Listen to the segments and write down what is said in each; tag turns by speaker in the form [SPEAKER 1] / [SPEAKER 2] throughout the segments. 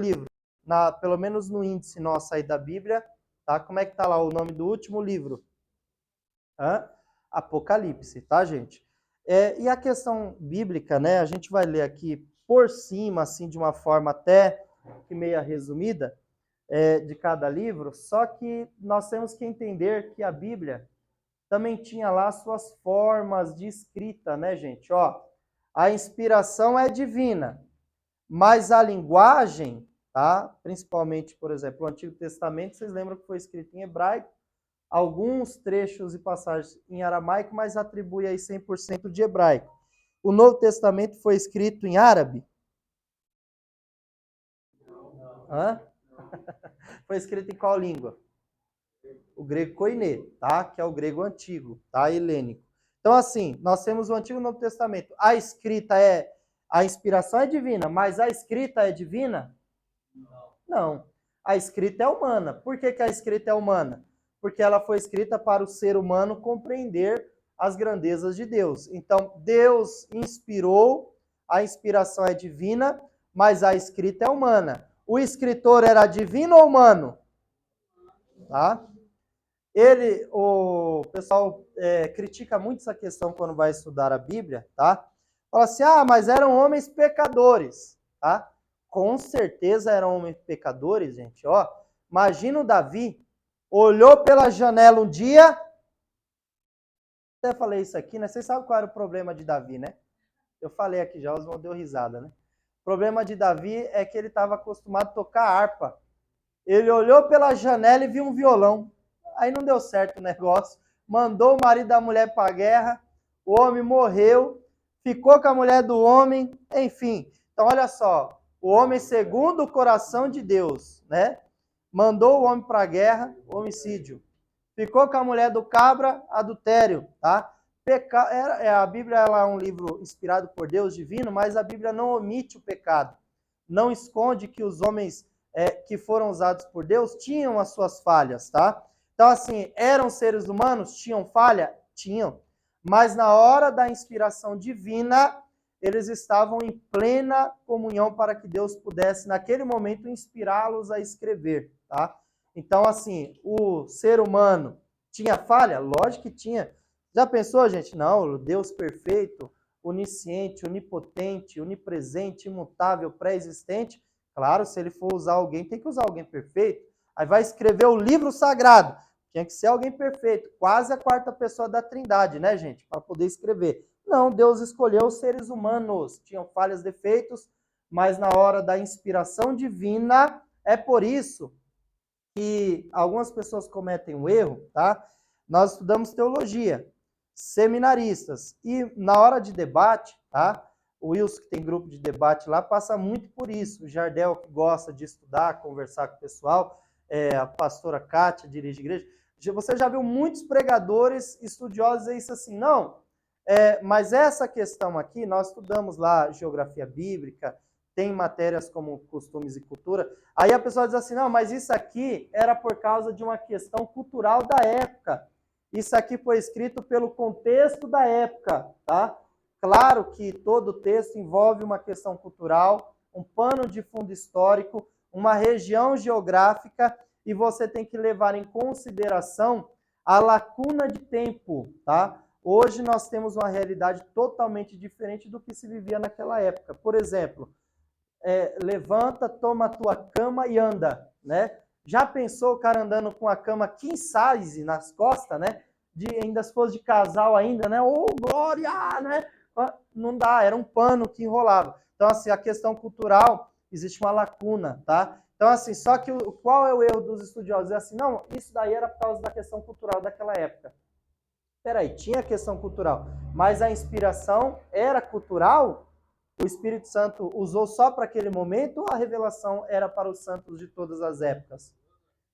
[SPEAKER 1] livro, pelo menos no índice nosso aí da Bíblia, tá? Como é que tá lá o nome do último livro? Apocalipse, tá, gente? E a questão bíblica, né? A gente vai ler aqui por cima, assim, de uma forma até que meia resumida, de cada livro, só que nós temos que entender que a Bíblia também tinha lá suas formas de escrita, né, gente? Ó, a inspiração é divina, mas a linguagem, tá? Principalmente, por exemplo, o Antigo Testamento, vocês lembram que foi escrito em hebraico, alguns trechos e passagens em aramaico, mas atribui aí 100% de hebraico. O Novo Testamento foi escrito em árabe? Foi escrito em qual língua? O grego koiné, tá? Que é o grego antigo, tá? Helênico. Então, assim, nós temos o Antigo e o Novo Testamento. A inspiração é divina, mas a escrita é divina? Não. A escrita é humana. Por que a escrita é humana? Porque ela foi escrita para o ser humano compreender as grandezas de Deus. Então, Deus inspirou, a inspiração é divina, mas a escrita é humana. O escritor era divino ou humano? Tá? O pessoal critica muito essa questão quando vai estudar a Bíblia, tá? Fala assim, mas eram homens pecadores, tá? Com certeza eram homens pecadores, gente, ó. Imagina o Davi, olhou pela janela um dia, até falei isso aqui, né? Vocês sabem qual era o problema de Davi, né? Eu falei aqui já, os irmãos deu risada, né? O problema de Davi é que ele estava acostumado a tocar harpa. Ele olhou pela janela e viu um violão. Aí não deu certo o negócio. Mandou o marido da mulher para a guerra. O homem morreu. Ficou com a mulher do homem. Enfim. Então, olha só. O homem segundo o coração de Deus, né? Mandou o homem para a guerra, homicídio. Ficou com a mulher do cabra, adultério, tá? A Bíblia ela é um livro inspirado por Deus, divino, mas a Bíblia não omite o pecado. Não esconde que os homens que foram usados por Deus tinham as suas falhas, tá? Então, assim, eram seres humanos? Tinham falha? Tinham. Mas na hora da inspiração divina, eles estavam em plena comunhão para que Deus pudesse, naquele momento, inspirá-los a escrever, tá? Então, assim, o ser humano tinha falha? Lógico que tinha. Já pensou, gente? Não, o Deus perfeito, onisciente, onipotente, onipresente, imutável, pré-existente. Claro, se ele for usar alguém, tem que usar alguém perfeito. Aí vai escrever o livro sagrado. Tinha que ser alguém perfeito. Quase a quarta pessoa da Trindade, né, gente? Para poder escrever. Não, Deus escolheu os seres humanos. Tinham falhas, defeitos, mas na hora da inspiração divina, é por isso que algumas pessoas cometem um erro, tá? Nós estudamos teologia, seminaristas, e na hora de debate, tá? O Wilson, que tem grupo de debate lá, passa muito por isso. O Jardel, que gosta de estudar, conversar com o pessoal, a pastora Kátia, dirige igreja. Você já viu muitos pregadores estudiosos dizer isso assim, não, mas essa questão aqui, nós estudamos lá geografia bíblica, tem matérias como costumes e cultura. Aí a pessoa diz assim, não, mas isso aqui era por causa de uma questão cultural da época. Isso aqui foi escrito pelo contexto da época, tá? Claro que todo texto envolve uma questão cultural, um pano de fundo histórico, uma região geográfica, e você tem que levar em consideração a lacuna de tempo, tá? Hoje nós temos uma realidade totalmente diferente do que se vivia naquela época. Por exemplo, levanta, toma a tua cama e anda, né? Já pensou o cara andando com a cama king size nas costas, né? Ainda se fosse de casal ainda, né? Oh, glória, né? Não dá, era um pano que enrolava. Então, assim, a questão cultural, existe uma lacuna, tá? Então, assim, só que qual é o erro dos estudiosos? É assim, não, isso daí era por causa da questão cultural daquela época. Peraí, tinha questão cultural, mas a inspiração era cultural? O Espírito Santo usou só para aquele momento ou a revelação era para os santos de todas as épocas?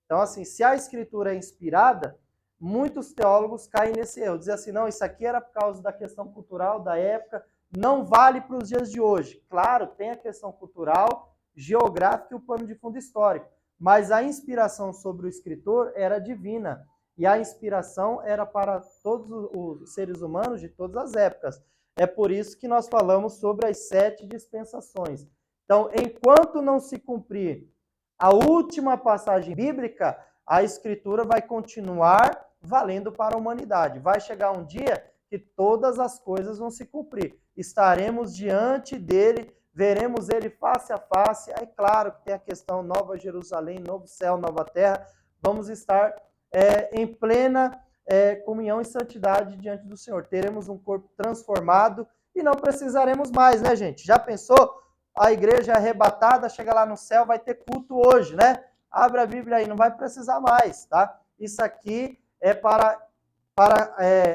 [SPEAKER 1] Então, assim, se a escritura é inspirada, muitos teólogos caem nesse erro. Dizem assim, não, isso aqui era por causa da questão cultural da época, não vale para os dias de hoje. Claro, tem a questão cultural, geográfica e o pano de fundo histórico. Mas a inspiração sobre o escritor era divina. E a inspiração era para todos os seres humanos de todas as épocas. É por isso que nós falamos sobre as 7 dispensações. Então, enquanto não se cumprir a última passagem bíblica, a Escritura vai continuar valendo para a humanidade. Vai chegar um dia que todas as coisas vão se cumprir. Estaremos diante dele, veremos ele face a face. Aí, claro, que tem a questão Nova Jerusalém, novo céu, nova terra. Vamos estar em plena comunhão e santidade diante do Senhor. Teremos um corpo transformado e não precisaremos mais, né, gente? Já pensou? A igreja arrebatada, chega lá no céu, vai ter culto hoje, né? Abre a Bíblia aí, não vai precisar mais, tá? Isso aqui é para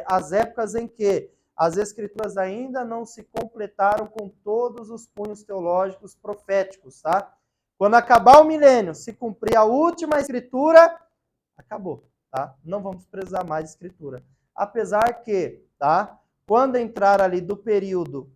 [SPEAKER 1] as épocas em que as escrituras ainda não se completaram com todos os cunhos teológicos proféticos, tá? Quando acabar o milênio, se cumprir a última escritura, acabou, tá? Não vamos precisar mais de escritura. Apesar que, tá? Quando entrar ali do período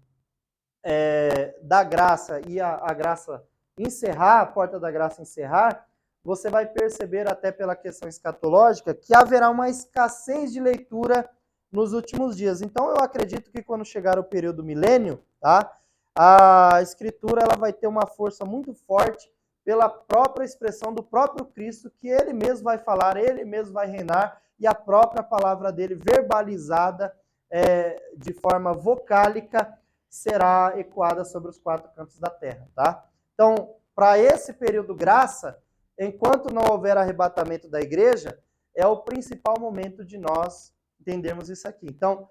[SPEAKER 1] da graça e a graça encerrar, a porta da graça encerrar, você vai perceber até pela questão escatológica que haverá uma escassez de leitura nos últimos dias. Então eu acredito que quando chegar o período milênio, tá, a escritura ela vai ter uma força muito forte pela própria expressão do próprio Cristo, que ele mesmo vai falar, ele mesmo vai reinar, e a própria palavra dele verbalizada de forma vocálica será ecoada sobre os quatro cantos da terra, tá? Então, para esse período graça, enquanto não houver arrebatamento da igreja, é o principal momento de nós entendermos isso aqui. Então,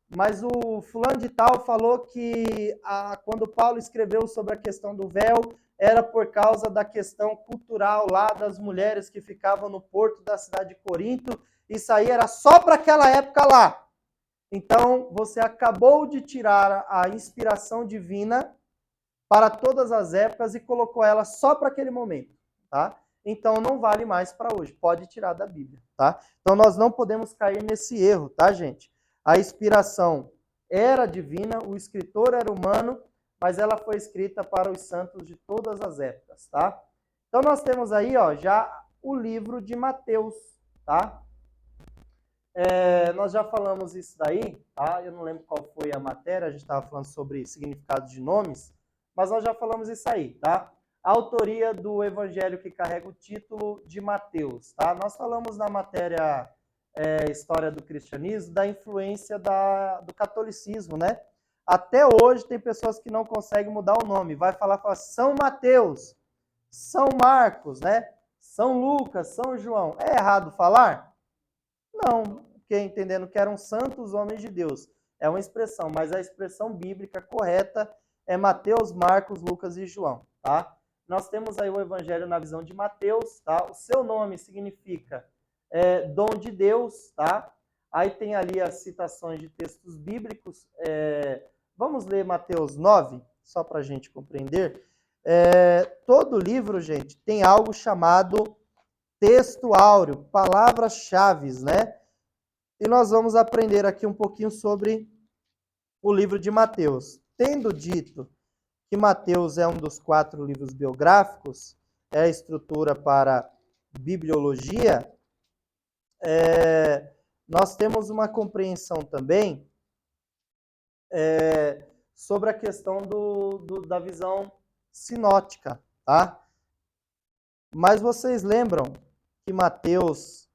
[SPEAKER 1] mas o fulano de tal falou que quando Paulo escreveu sobre a questão do véu, era por causa da questão cultural lá das mulheres que ficavam no porto da cidade de Corinto. Isso aí era só para aquela época lá. Então, você acabou de tirar a inspiração divina para todas as épocas e colocou ela só para aquele momento, tá? Então, não vale mais para hoje. Pode tirar da Bíblia, tá? Então, nós não podemos cair nesse erro, tá, gente? A inspiração era divina, o escritor era humano, mas ela foi escrita para os santos de todas as épocas, tá? Então, nós temos aí, ó, já o livro de Mateus, tá? Nós já falamos isso daí, tá? Eu não lembro qual foi a matéria, a gente estava falando sobre significados de nomes, mas nós já falamos isso aí, tá? A autoria do evangelho que carrega o título de Mateus, tá? Nós falamos na matéria História do Cristianismo da influência do catolicismo, né? Até hoje tem pessoas que não conseguem mudar o nome, vai falar São Mateus, São Marcos, né? São Lucas, São João. É errado falar? Não, porque entendendo que eram santos homens de Deus. É uma expressão, mas a expressão bíblica correta é Mateus, Marcos, Lucas e João, tá? Nós temos aí o evangelho na visão de Mateus, tá? O seu nome significa dom de Deus, tá? Aí tem ali as citações de textos bíblicos. Vamos ler Mateus 9, só para a gente compreender. Todo livro, gente, tem algo chamado texto áureo, palavras-chave, né? E nós vamos aprender aqui um pouquinho sobre o livro de Mateus. Tendo dito que Mateus é um dos 4 livros biográficos, é a estrutura para bibliologia, nós temos uma compreensão também sobre a questão da visão sinótica, tá? Mas vocês lembram que Mateus,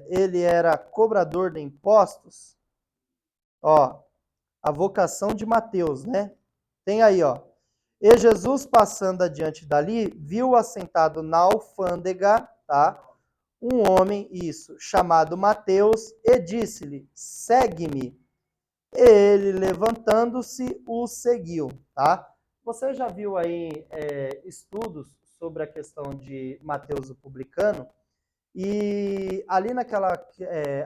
[SPEAKER 1] ele era cobrador de impostos? Ó, a vocação de Mateus, né? Tem aí, ó. E Jesus, passando adiante dali, viu assentado na alfândega, tá? Um homem, chamado Mateus, e disse-lhe, segue-me. Ele, levantando-se, o seguiu, tá? Você já viu aí estudos sobre a questão de Mateus o publicano? E ali naquela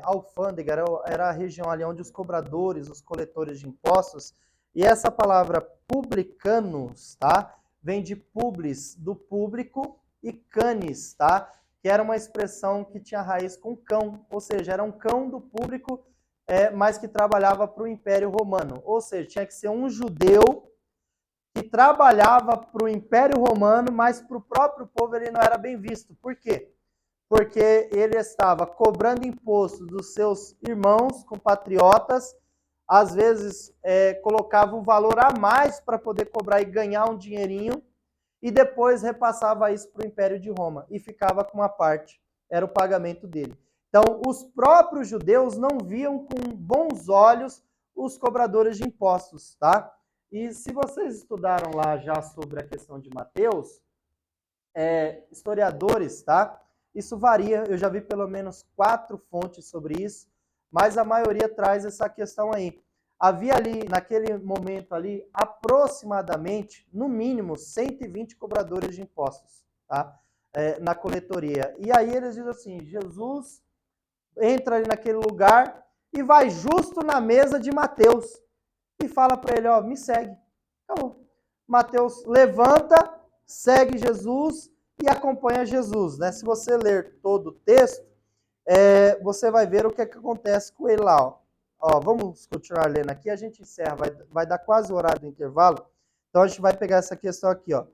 [SPEAKER 1] alfândega, era a região ali onde os cobradores, os coletores de impostos, e essa palavra publicanos, tá? Vem de publis, do público, e canis, tá? Que era uma expressão que tinha raiz com cão, ou seja, era um cão do público, mas que trabalhava para o Império Romano. Ou seja, tinha que ser um judeu que trabalhava para o Império Romano, mas para o próprio povo ele não era bem visto. Por quê? Porque ele estava cobrando imposto dos seus irmãos, compatriotas, às vezes colocava um valor a mais para poder cobrar e ganhar um dinheirinho, e depois repassava isso para o Império de Roma, e ficava com uma parte, era o pagamento dele. Então, os próprios judeus não viam com bons olhos os cobradores de impostos, tá? E se vocês estudaram lá já sobre a questão de Mateus, historiadores, tá? Isso varia, eu já vi pelo menos 4 fontes sobre isso, mas a maioria traz essa questão aí. Havia ali, naquele momento ali, aproximadamente, no mínimo, 120 cobradores de impostos, tá? Na coletoria. E aí eles dizem assim, Jesus entra ali naquele lugar e vai justo na mesa de Mateus e fala para ele, ó, me segue. Acabou. Mateus levanta, segue Jesus e acompanha Jesus, né? Se você ler todo o texto, você vai ver o que acontece com ele lá, ó. Vamos continuar lendo aqui, a gente encerra, vai dar quase o horário do intervalo, então a gente vai pegar essa questão aqui, ó.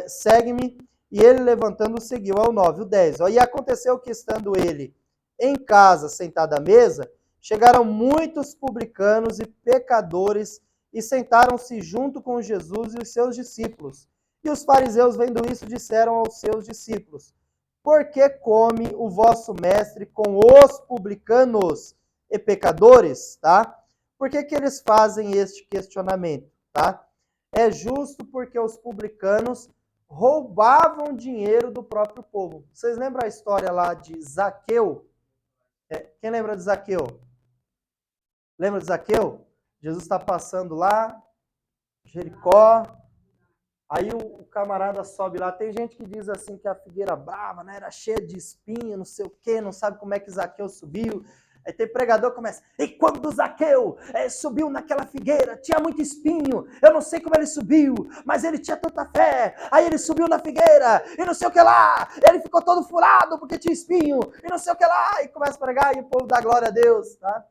[SPEAKER 1] Segue-me, e ele levantando seguiu, é o 9, o 10, ó. E aconteceu que estando ele em casa, sentado à mesa, chegaram muitos publicanos e pecadores e sentaram-se junto com Jesus e os seus discípulos. E os fariseus, vendo isso, disseram aos seus discípulos, por que come o vosso mestre com os publicanos e pecadores? Tá? Por que eles fazem este questionamento? Tá? É justo porque os publicanos roubavam dinheiro do próprio povo. Vocês lembram a história lá de Zaqueu? Quem lembra de Zaqueu? Lembra de Zaqueu? Jesus está passando lá, Jericó, aí o camarada sobe lá. Tem gente que diz assim que a figueira brava, né, era cheia de espinho, não sei o quê, não sabe como é que Zaqueu subiu. Aí tem pregador que começa, e quando Zaqueu subiu naquela figueira, tinha muito espinho, eu não sei como ele subiu, mas ele tinha tanta fé, aí ele subiu na figueira, e não sei o que lá, ele ficou todo furado porque tinha espinho, e não sei o que lá, e começa a pregar, e o povo dá glória a Deus, tá?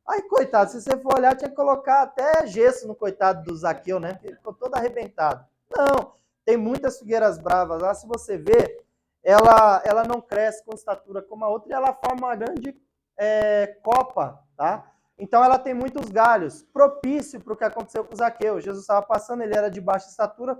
[SPEAKER 1] Aí, coitado, se você for olhar, tinha que colocar até gesso no coitado do Zaqueu, né? Porque ele ficou todo arrebentado. Não, tem muitas figueiras bravas lá, se você ver, ela não cresce com estatura como a outra e ela forma uma grande copa, tá? Então ela tem muitos galhos, propício para o que aconteceu com o Zaqueu. Jesus estava passando, ele era de baixa estatura,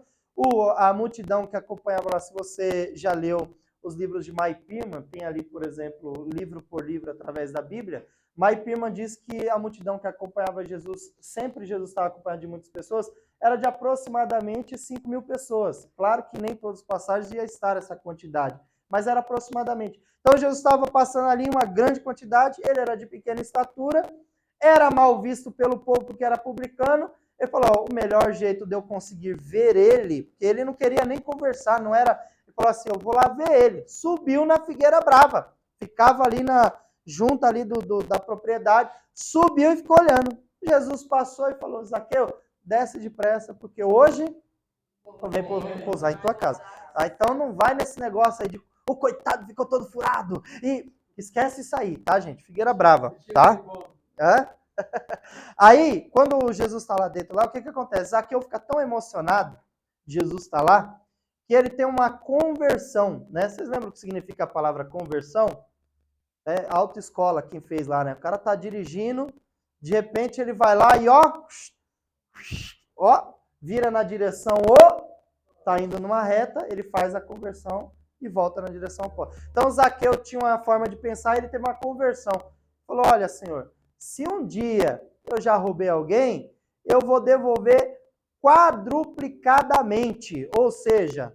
[SPEAKER 1] a multidão que acompanhava lá, se você já leu os livros de Mike Pirman, tem ali, por exemplo, livro por livro através da Bíblia, Mike Pirman diz que a multidão que acompanhava Jesus, sempre Jesus estava acompanhado de muitas pessoas, era de aproximadamente 5.000 pessoas. Claro que nem todas as passagens ia estar essa quantidade, mas era aproximadamente. Então Jesus estava passando ali uma grande quantidade, ele era de pequena estatura, era mal visto pelo povo porque era publicano. Ele falou, o melhor jeito de eu conseguir ver ele, porque ele não queria nem conversar, não era... Ele falou assim, eu vou lá ver ele. Subiu na figueira brava, ficava ali junto ali da propriedade, subiu e ficou olhando. Jesus passou e falou, Zaqueu, desce depressa, porque hoje eu venho pousar em tua casa. Então não vai nesse negócio aí de o coitado ficou todo furado. E esquece isso aí, tá, gente? Figueira brava, tá? Aí, quando Jesus está lá dentro, o que acontece? Zaqueu fica tão emocionado, Jesus está lá, que ele tem uma conversão, né? Vocês lembram o que significa a palavra conversão? Autoescola, quem fez lá, né? O cara tá dirigindo, de repente ele vai lá e vira na direção tá indo numa reta, ele faz a conversão e volta na direção oposta. Então Zaqueu tinha uma forma de pensar, ele teve uma conversão. Falou, olha, Senhor, se um dia eu já roubei alguém, eu vou devolver quadruplicadamente, ou seja,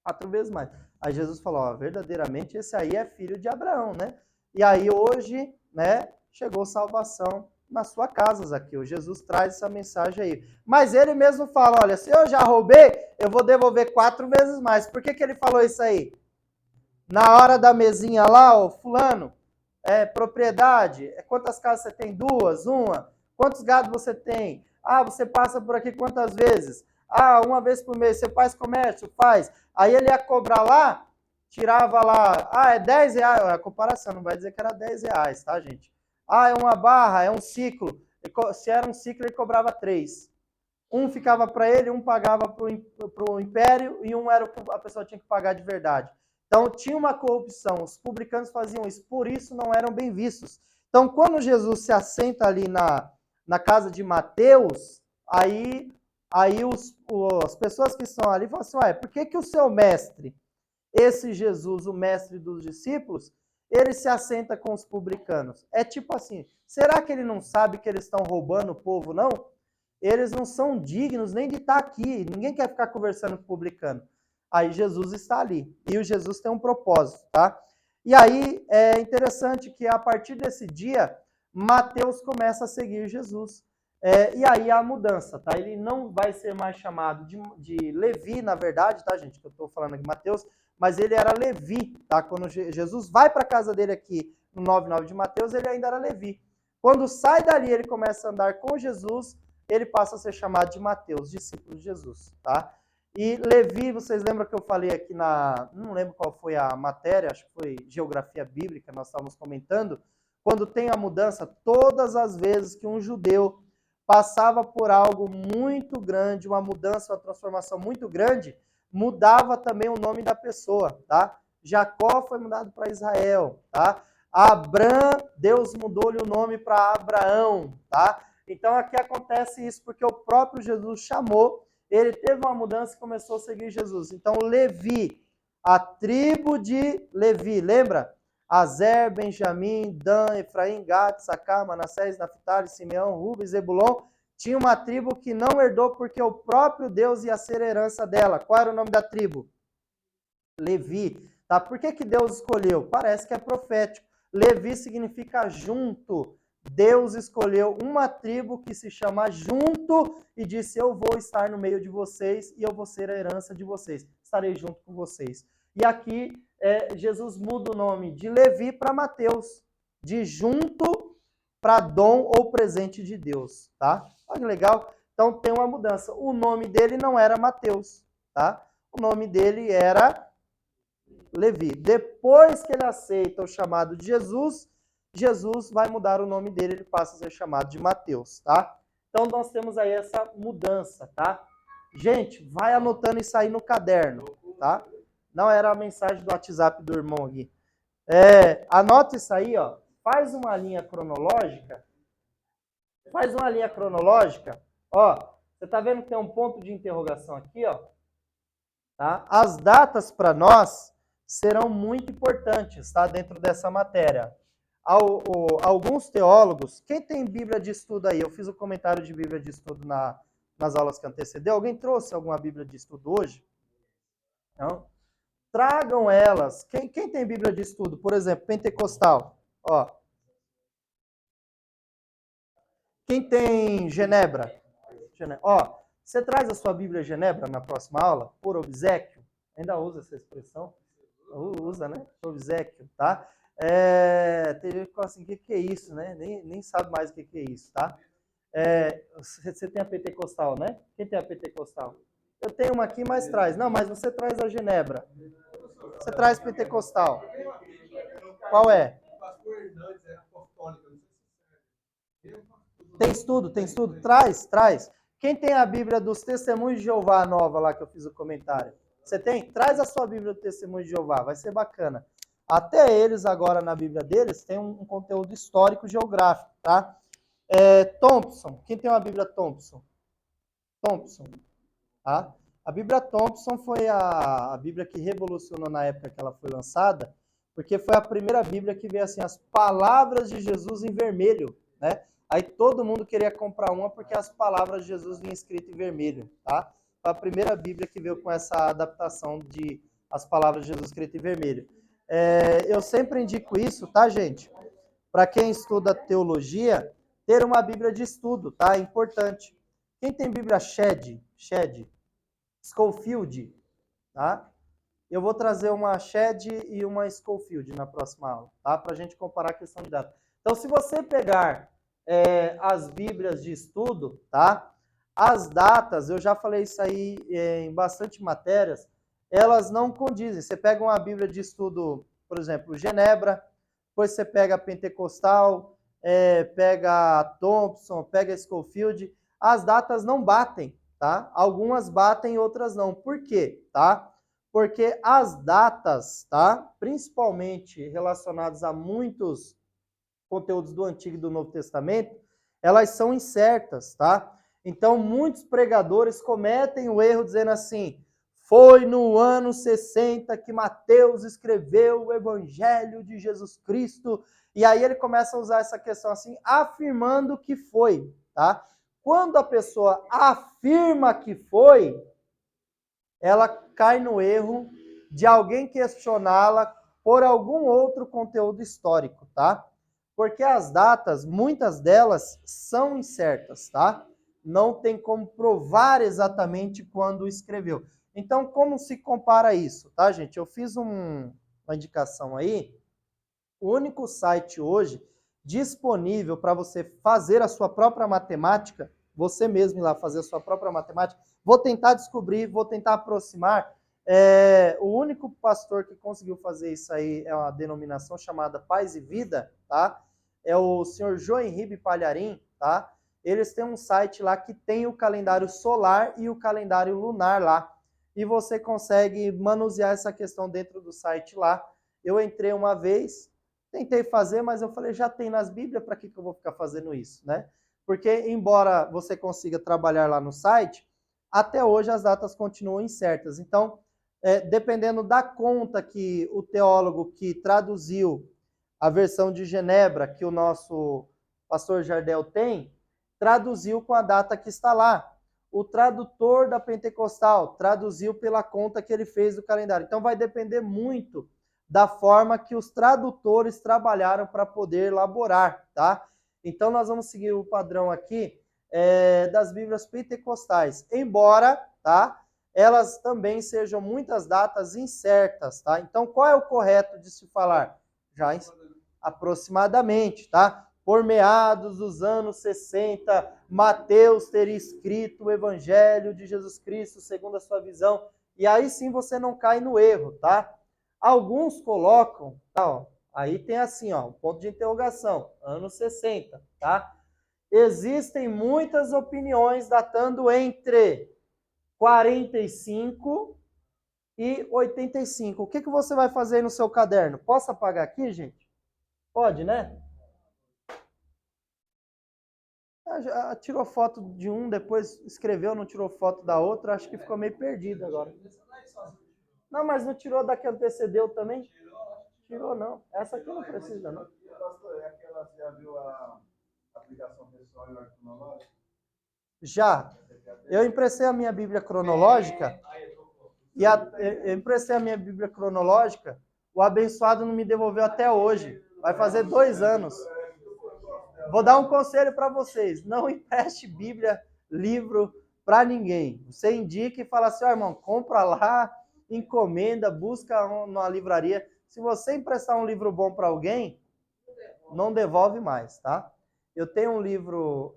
[SPEAKER 1] 4 vezes mais. Aí Jesus falou, ó, verdadeiramente esse aí é filho de Abraão, né? E aí hoje, né, chegou salvação na sua casa, Zaqueu. Jesus traz essa mensagem aí. Mas ele mesmo fala, olha, se eu já roubei, eu vou devolver 4 vezes mais. Por que ele falou isso aí? Na hora da mesinha lá, ó, fulano, propriedade, quantas casas você tem? 2, 1. Quantos gados você tem? Ah, você passa por aqui quantas vezes? Ah, 1 vez por mês. Você faz comércio? Faz. Aí ele ia cobrar lá, tirava lá, é 10 reais, a comparação, não vai dizer que era 10 reais, tá, gente? Ah, é uma barra, é um ciclo. Se era um ciclo, ele cobrava 3. Um ficava para ele, um pagava para o império e um era o que a pessoa tinha que pagar de verdade. Então, tinha uma corrupção, os publicanos faziam isso, por isso não eram bem vistos. Então, quando Jesus se assenta ali na casa de Mateus, aí as pessoas que estão ali falam assim, ué, por que o seu mestre, esse Jesus, o mestre dos discípulos, ele se assenta com os publicanos? É tipo assim, será que ele não sabe que eles estão roubando o povo, não? Eles não são dignos nem de estar aqui, ninguém quer ficar conversando com o publicano. Aí Jesus está ali, e o Jesus tem um propósito, tá? E aí é interessante que a partir desse dia, Mateus começa a seguir Jesus. E aí a mudança, tá? Ele não vai ser mais chamado de Levi, na verdade, tá, gente? Que eu estou falando aqui, Mateus, mas ele era Levi, tá? Quando Jesus vai para a casa dele aqui, no 9:9 de Mateus, ele ainda era Levi. Quando sai dali, ele começa a andar com Jesus, ele passa a ser chamado de Mateus, discípulo de Jesus, tá? E Levi, vocês lembram que eu falei aqui não lembro qual foi a matéria, acho que foi Geografia Bíblica, nós estávamos comentando, quando tem a mudança, todas as vezes que um judeu passava por algo muito grande, uma mudança, uma transformação muito grande, mudava também o nome da pessoa, tá? Jacó foi mudado para Israel, tá? Abrão, Deus mudou-lhe o nome para Abraão, tá? Então aqui acontece isso porque o próprio Jesus chamou, ele teve uma mudança e começou a seguir Jesus. Então Levi, a tribo de Levi, lembra? Azer, Benjamim, Dan, Efraim, Gad, Sacar, Manassés, Naftali, Simeão, Rubens, Zebulon, tinha uma tribo que não herdou porque o próprio Deus ia ser a herança dela. Qual era o nome da tribo? Levi. Tá? Por que Deus escolheu? Parece que é profético. Levi significa junto. Deus escolheu uma tribo que se chama junto e disse, eu vou estar no meio de vocês e eu vou ser a herança de vocês. Estarei junto com vocês. E aqui Jesus muda o nome de Levi para Mateus, de junto para dom ou presente de Deus, tá? Olha que legal. Então tem uma mudança. O nome dele não era Mateus, tá? O nome dele era Levi. Depois que ele aceita o chamado de Jesus, Jesus vai mudar o nome dele, ele passa a ser chamado de Mateus, tá? Então nós temos aí essa mudança, tá? Gente, vai anotando isso aí no caderno, tá? Não era a mensagem do WhatsApp do irmão aqui. Anota isso aí, ó. Faz uma linha cronológica. Faz uma linha cronológica. Ó, você tá vendo que tem um ponto de interrogação aqui, ó? Tá? As datas para nós serão muito importantes, tá? Dentro dessa matéria. Alguns teólogos, quem tem Bíblia de estudo aí? Eu fiz um comentário de Bíblia de estudo nas aulas que antecedeu. Alguém trouxe alguma Bíblia de estudo hoje? Não? Tragam elas. Quem tem Bíblia de estudo? Por exemplo, pentecostal. Ó. Quem tem Genebra? Ó, você traz a sua Bíblia Genebra na próxima aula, por obséquio? Ainda usa essa expressão? Usa, né? Obséquio, tá? Tem gente que fala assim, o que é isso, né? Nem sabe mais o que é isso, tá? Você tem a pentecostal, né? Quem tem a pentecostal? Eu tenho uma aqui, mas traz. Não, mas você traz a Genebra. Você traz pentecostal. Qual é? Tem estudo. Traz. Quem tem a Bíblia dos Testemunhos de Jeová nova lá que eu fiz o comentário? Você tem? Traz a sua Bíblia do Testemunho de Jeová, vai ser bacana. Até eles agora na Bíblia deles tem um conteúdo histórico geográfico, tá? Thompson, quem tem uma Bíblia Thompson? Thompson, tá? A Bíblia Thompson foi a Bíblia que revolucionou na época que ela foi lançada, porque foi a primeira Bíblia que veio assim, as palavras de Jesus em vermelho, né? Aí todo mundo queria comprar uma porque as palavras de Jesus vinham escritas em vermelho, tá? Foi a primeira Bíblia que veio com essa adaptação de as palavras de Jesus escritas em vermelho. Eu sempre indico isso, tá, gente? Para quem estuda teologia, ter uma Bíblia de estudo, tá? É importante. Quem tem Bíblia Shed, Scofield, tá? Eu vou trazer uma Shed e uma Scofield na próxima aula, tá? Para a gente comparar a questão de data. Então, se você pegar as Bíblias de estudo, tá? As datas, eu já falei isso aí em bastante matérias, elas não condizem. Você pega uma Bíblia de estudo, por exemplo, Genebra, depois você pega a Pentecostal, pega a Thompson, pega a Scofield, as datas não batem, tá? Algumas batem, outras não. Por quê, tá? Porque as datas, tá? Principalmente relacionadas a muitos conteúdos do Antigo e do Novo Testamento, elas são incertas, tá? Então, muitos pregadores cometem o erro dizendo assim: foi no ano 60 que Mateus escreveu o Evangelho de Jesus Cristo. E aí ele começa a usar essa questão assim, afirmando que foi, tá? Quando a pessoa afirma que foi, ela cai no erro de alguém questioná-la por algum outro conteúdo histórico, tá? Porque as datas, muitas delas são incertas, tá? Não tem como provar exatamente quando escreveu. Então, como se compara isso, tá, gente? Eu fiz uma indicação aí. O único site hoje disponível para você fazer a sua própria matemática, você mesmo ir lá fazer a sua própria matemática, vou tentar descobrir, vou tentar aproximar. O único pastor que conseguiu fazer isso aí é uma denominação chamada Paz e Vida, tá? É o senhor João Henrique Palharim, tá? Eles têm um site lá que tem o calendário solar e o calendário lunar lá. E você consegue manusear essa questão dentro do site lá. Eu entrei uma vez, tentei fazer, mas eu falei, já tem nas Bíblias, para que eu vou ficar fazendo isso, né? Porque, embora você consiga trabalhar lá no site, até hoje as datas continuam incertas. Então, dependendo da conta que o teólogo que traduziu a versão de Genebra, que o nosso pastor Jardel tem, traduziu com a data que está lá. O tradutor da Pentecostal traduziu pela conta que ele fez do calendário. Então, vai depender muito da forma que os tradutores trabalharam para poder elaborar, tá? Então, nós vamos seguir o padrão aqui das Bíblias pentecostais, embora, tá? Elas também sejam muitas datas incertas, tá? Então, qual é o correto de se falar? Já aproximadamente, tá? Por meados dos anos 60, Mateus teria escrito o Evangelho de Jesus Cristo segundo a sua visão, e aí sim você não cai no erro, tá? Alguns colocam, tá, ó, aí tem assim, ó, um ponto de interrogação, anos 60, tá? Existem muitas opiniões datando entre 45 e 85. O que você vai fazer aí no seu caderno? Posso apagar aqui, gente? Pode, né? Tirou foto de um, depois escreveu, não tirou foto da outra, acho que ficou meio perdido agora. Não, mas não tirou da que antecedeu também? Tirou, não. Essa aqui não precisa, não.
[SPEAKER 2] Pastor, é aquela, você já viu a aplicação pessoal e o cronológico?
[SPEAKER 1] Já. Eu emprestei a minha Bíblia cronológica eu emprestei a minha Bíblia cronológica, o abençoado não me devolveu até hoje. Vai fazer 2 anos. Vou dar um conselho para vocês. Não empreste Bíblia, livro para ninguém. Você indica e fala assim, ó, irmão, compra lá, encomenda, busca numa livraria. Se você emprestar um livro bom para alguém, não devolve mais, tá? Eu tenho um livro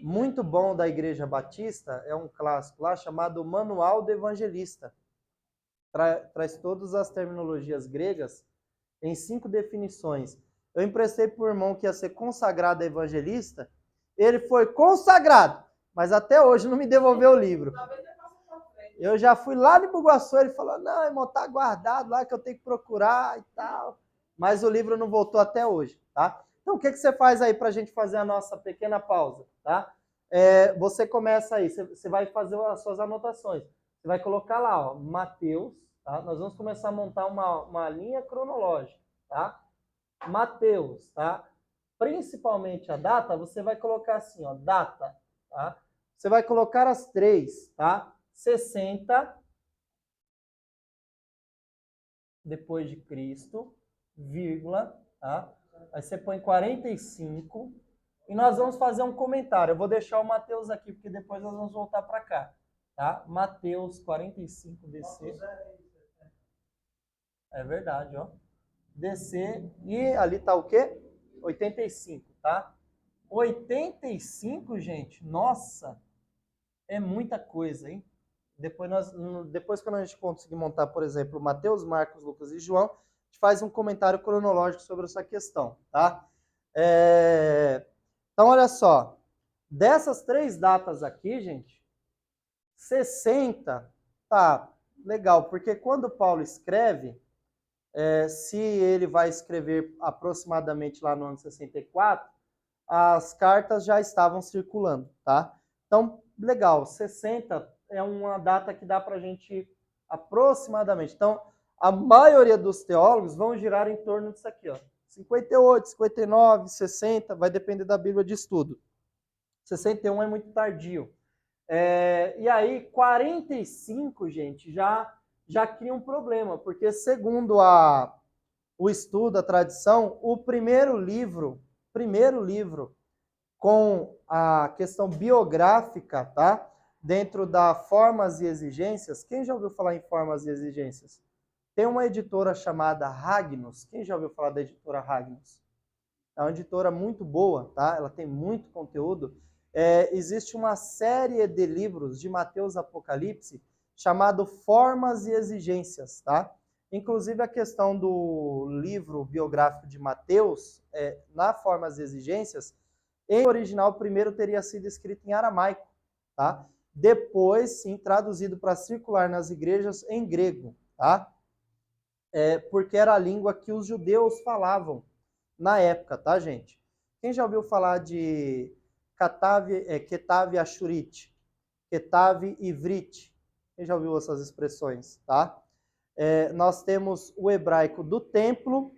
[SPEAKER 1] muito bom da Igreja Batista, é um clássico lá, chamado Manual do Evangelista. Traz todas as terminologias gregas em 5 definições. Eu emprestei para o irmão que ia ser consagrado evangelista, ele foi consagrado, mas até hoje não me devolveu o livro. Eu já fui lá de Bugaçu, ele falou, não, irmão, tá guardado lá que eu tenho que procurar e tal. Mas o livro não voltou até hoje, tá? Então, o que você faz aí para a gente fazer a nossa pequena pausa, tá? Você começa aí, você vai fazer as suas anotações. Você vai colocar lá, ó, Mateus, tá? Nós vamos começar a montar uma linha cronológica, tá? Mateus, tá? Principalmente a data, você vai colocar assim, ó, data, tá? Você vai colocar as 3, tá? 60 depois de Cristo, vírgula, tá? Aí você põe 45 e nós vamos fazer um comentário. Eu vou deixar o Mateus aqui, porque depois nós vamos voltar para cá, tá? Mateus 45 DC. É verdade, ó. DC e ali tá o quê? 85, tá? 85, gente, nossa, é muita coisa, hein? Depois quando a gente conseguir montar, por exemplo, Mateus, Marcos, Lucas e João, a gente faz um comentário cronológico sobre essa questão, tá? Então, olha só. Dessas 3 datas aqui, gente, 60, tá, legal, porque quando Paulo escreve, se ele vai escrever aproximadamente lá no ano 64, as cartas já estavam circulando, tá? Então, legal, 60 é uma data que dá para a gente aproximadamente. Então, a maioria dos teólogos vão girar em torno disso aqui, ó. 58, 59, 60, vai depender da Bíblia de estudo. 61 é muito tardio. E aí, 45, gente, já cria um problema, porque segundo o estudo, a tradição, o primeiro livro com a questão biográfica, tá? Dentro da Formas e Exigências. Quem já ouviu falar em Formas e Exigências? Tem uma editora chamada Ragnos. Quem já ouviu falar da editora Ragnos? É uma editora muito boa, tá? Ela tem muito conteúdo. Existe uma série de livros de Mateus Apocalipse chamado Formas e Exigências, tá? Inclusive a questão do livro biográfico de Mateus, na Formas e Exigências, em original, primeiro teria sido escrito em aramaico, tá? Depois, sim, traduzido para circular nas igrejas em grego, tá? Porque era a língua que os judeus falavam na época, tá, gente? Quem já ouviu falar de Ketav Ashurit, Ketav Ivrit? Quem já ouviu essas expressões, tá? Nós temos o hebraico do templo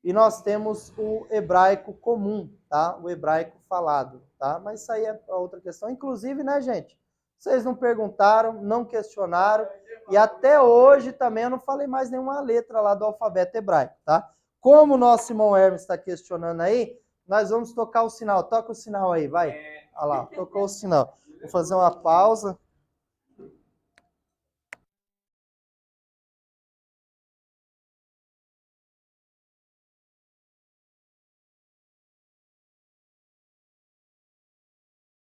[SPEAKER 1] e nós temos o hebraico comum, tá? O hebraico falado, tá? Mas isso aí é outra questão. Inclusive, né, gente? Vocês não perguntaram, não questionaram, e até hoje também eu não falei mais nenhuma letra lá do alfabeto hebraico, tá? Como o nosso irmão Hermes está questionando aí, nós vamos tocar o sinal. Toca o sinal aí, vai. Olha lá, tocou o sinal. Vou fazer uma pausa.